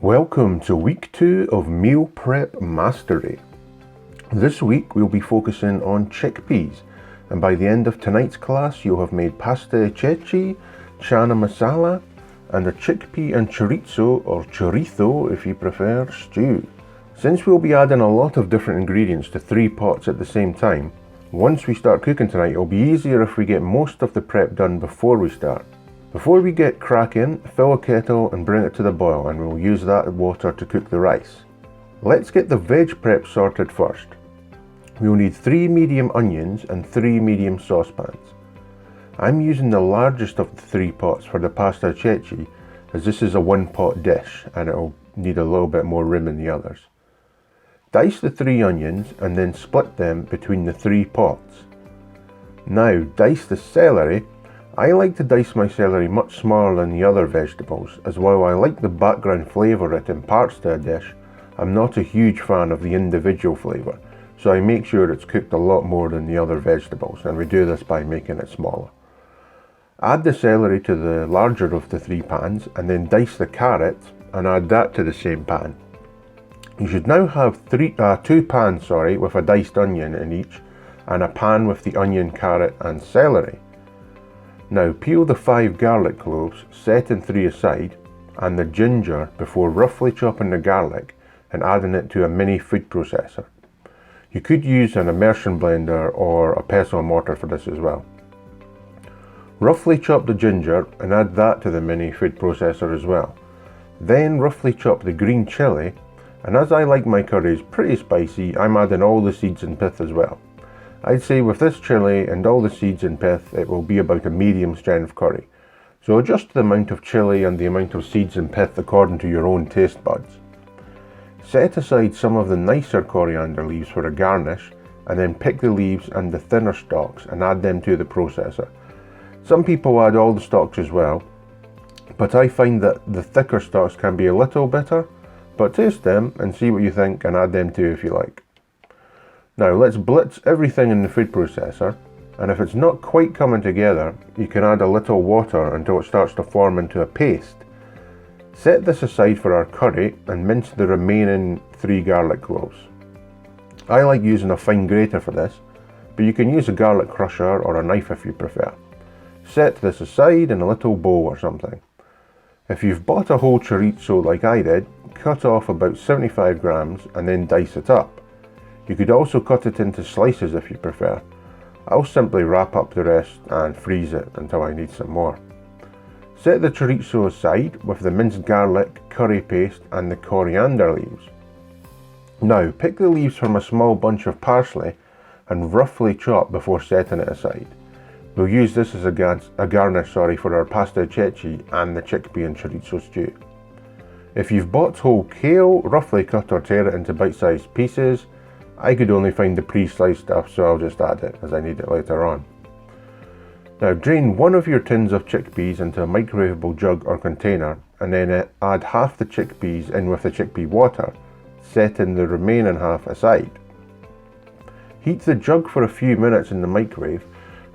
Welcome to week 2 of Meal Prep Mastery. This week we'll be focusing on chickpeas, and by the end of tonight's class you'll have made pasta ceci, chana masala, and a chickpea and chorizo, or chorizo if you prefer, stew. Since we'll be adding a lot of different ingredients to 3 pots at the same time, once we start cooking tonight it'll be easier if we get most of the prep done before we start. Before we get cracking, fill a kettle and bring it to the boil, and we'll use that water to cook the rice. Let's get the veg prep sorted first. We'll need 3 medium onions and 3 medium saucepans. I'm using the largest of the 3 pots for the pasta ceci, as this is a 1-pot dish and it'll need a little bit more room in the others. Dice the 3 onions and then split them between the 3 pots. Now dice the celery. I like to dice my celery much smaller than the other vegetables, as while I like the background flavour it imparts to a dish, I'm not a huge fan of the individual flavour, so I make sure it's cooked a lot more than the other vegetables, and we do this by making it smaller. Add the celery to the larger of the 3 pans, and then dice the carrot and add that to the same pan. You should now have 2 pans with a diced onion in each, and a pan with the onion, carrot and celery. Now peel the 5 garlic cloves, setting 3 aside, and the ginger before roughly chopping the garlic and adding it to a mini food processor. You could use an immersion blender or a pestle and mortar for this as well. Roughly chop the ginger and add that to the mini food processor as well. Then roughly chop the green chilli, and as I like my curries pretty spicy, I'm adding all the seeds and pith as well. I'd say with this chilli and all the seeds and pith, it will be about a medium strength curry. So adjust the amount of chilli and the amount of seeds and pith according to your own taste buds. Set aside some of the nicer coriander leaves for a garnish, and then pick the leaves and the thinner stalks and add them to the processor. Some people add all the stalks as well, but I find that the thicker stalks can be a little bitter, but taste them and see what you think and add them too if you like. Now let's blitz everything in the food processor, and if it's not quite coming together, you can add a little water until it starts to form into a paste. Set this aside for our curry and mince the remaining 3 garlic cloves. I like using a fine grater for this, but you can use a garlic crusher or a knife if you prefer. Set this aside in a little bowl or something. If you've bought a whole chorizo like I did, cut off about 75 grams and then dice it up. You could also cut it into slices if you prefer. I'll simply wrap up the rest and freeze it until I need some more. Set the chorizo aside with the minced garlic, curry paste and the coriander leaves. Now pick the leaves from a small bunch of parsley and roughly chop before setting it aside. We'll use this as a garnish for our pasta ceci and the chickpea and chorizo stew. If you've bought whole kale, roughly cut or tear it into bite-sized pieces. I could only find the pre-sliced stuff, so I'll just add it as I need it later on. Now drain one of your tins of chickpeas into a microwavable jug or container, and then add half the chickpeas in with the chickpea water, setting the remaining half aside. Heat the jug for a few minutes in the microwave,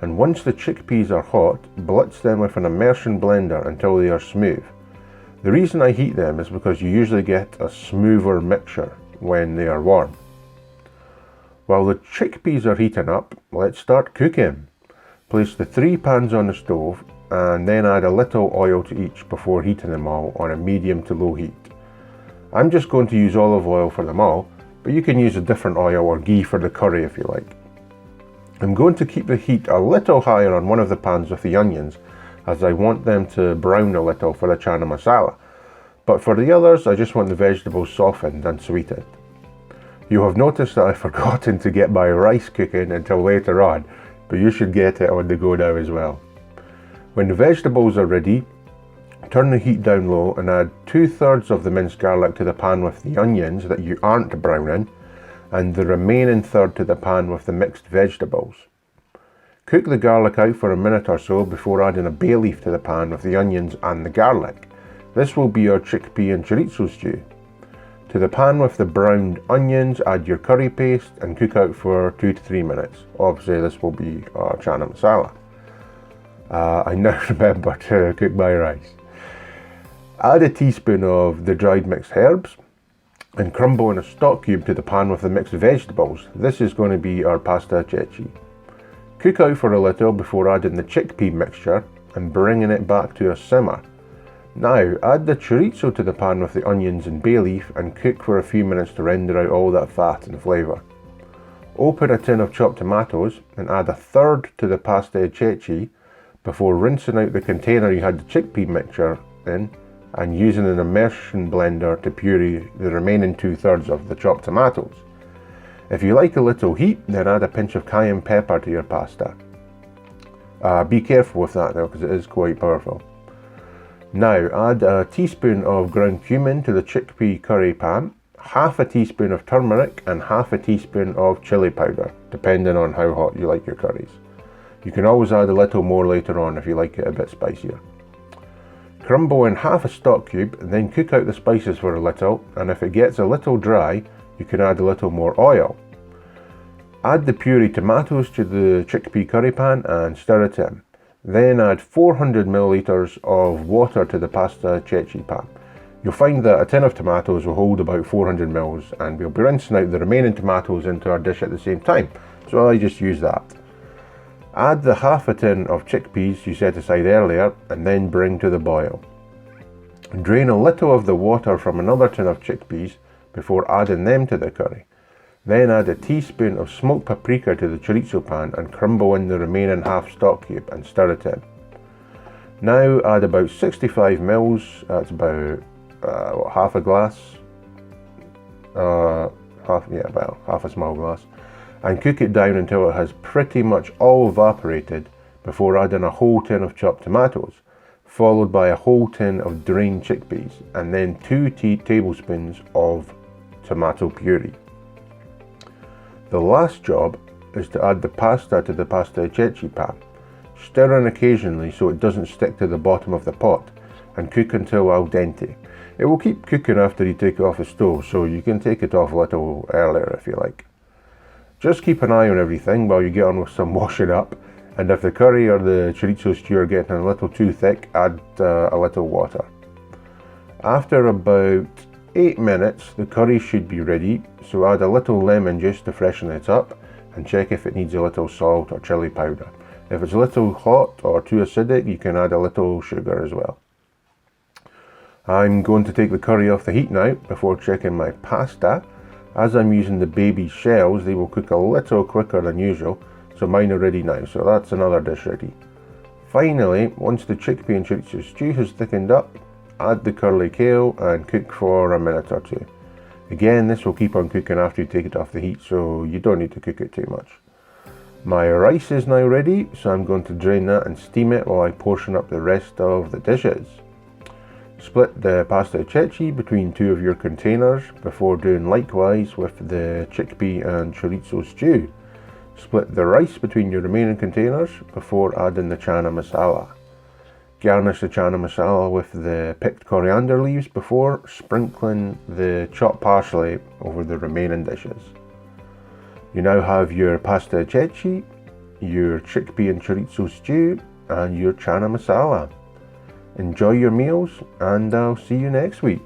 and once the chickpeas are hot, blitz them with an immersion blender until they are smooth. The reason I heat them is because you usually get a smoother mixture when they are warm. While the chickpeas are heating up, let's start cooking. Place the 3 pans on the stove and then add a little oil to each before heating them all on a medium to low heat. I'm just going to use olive oil for them all, but you can use a different oil or ghee for the curry if you like. I'm going to keep the heat a little higher on one of the pans with the onions, as I want them to brown a little for the chana masala, but for the others I just want the vegetables softened and sweetened. You'll have noticed that I've forgotten to get my rice cooking until later on, but you should get it on the go now as well. When the vegetables are ready, turn the heat down low and add 2/3 of the minced garlic to the pan with the onions that you aren't browning, and the remaining third to the pan with the mixed vegetables. Cook the garlic out for a minute or so before adding a bay leaf to the pan with the onions and the garlic. This will be our chickpea and chorizo stew. To the pan with the browned onions, add your curry paste and cook out for 2 to 3 minutes. Obviously this will be our chana masala. I now remember to cook my rice. Add a teaspoon of the dried mixed herbs and crumble in a stock cube to the pan with the mixed vegetables. This is going to be our pasta ceci. Cook out for a little before adding the chickpea mixture and bringing it back to a simmer. Now add the chorizo to the pan with the onions and bay leaf and cook for a few minutes to render out all that fat and flavour. Open a tin of chopped tomatoes and add a third to the pasta ceci before rinsing out the container you had the chickpea mixture in and using an immersion blender to puree the remaining 2/3 of the chopped tomatoes. If you like a little heat, then add a pinch of cayenne pepper to your pasta. Be careful with that though, because it is quite powerful. Now add a teaspoon of ground cumin to the chickpea curry pan, half a teaspoon of turmeric and half a teaspoon of chili powder, depending on how hot you like your curries. You can always add a little more later on if you like it a bit spicier. Crumble in half a stock cube and then cook out the spices for a little, and if it gets a little dry, you can add a little more oil. Add the pureed tomatoes to the chickpea curry pan and stir it in. Then add 400 milliliters of water to the pasta ceci pan. You'll find that a tin of tomatoes will hold about 400 mils, and we'll be rinsing out the remaining tomatoes into our dish at the same time, so I just use that. Add the half a tin of chickpeas you set aside earlier and then bring to the boil. Drain a little of the water from another tin of chickpeas before adding them to the curry. Then add a teaspoon of smoked paprika to the chorizo pan and crumble in the remaining half stock cube and stir it in. Now add about 65 mils, that's about half a glass, about half a small glass, and cook it down until it has pretty much all evaporated before adding a whole tin of chopped tomatoes, followed by a whole tin of drained chickpeas, and then 2 tablespoons of tomato puree. The last job is to add the pasta to the pasta ceci pan. Stir in occasionally so it doesn't stick to the bottom of the pot, and cook until al dente. It will keep cooking after you take it off the stove, so you can take it off a little earlier if you like. Just keep an eye on everything while you get on with some washing up, and if the curry or the chorizo stew are getting a little too thick, add a little water. After about 8 minutes, the curry should be ready, so add a little lemon juice to freshen it up and check if it needs a little salt or chili powder. If it's a little hot or too acidic, you can add a little sugar as well. I'm going to take the curry off the heat now before checking my pasta. As I'm using the baby shells, they will cook a little quicker than usual, so mine are ready now, so that's another dish ready. Finally, once the chickpea and chorizo stew has thickened up, add the curly kale and cook for a minute or two. Again, this will keep on cooking after you take it off the heat, so you don't need to cook it too much. My rice is now ready, so I'm going to drain that and steam it while I portion up the rest of the dishes. Split the pasta ceci between 2 of your containers before doing likewise with the chickpea and chorizo stew. Split the rice between your remaining containers before adding the chana masala. Garnish the chana masala with the picked coriander leaves before sprinkling the chopped parsley over the remaining dishes. You now have your pasta ceci, your chickpea and chorizo stew, and your chana masala. Enjoy your meals, and I'll see you next week.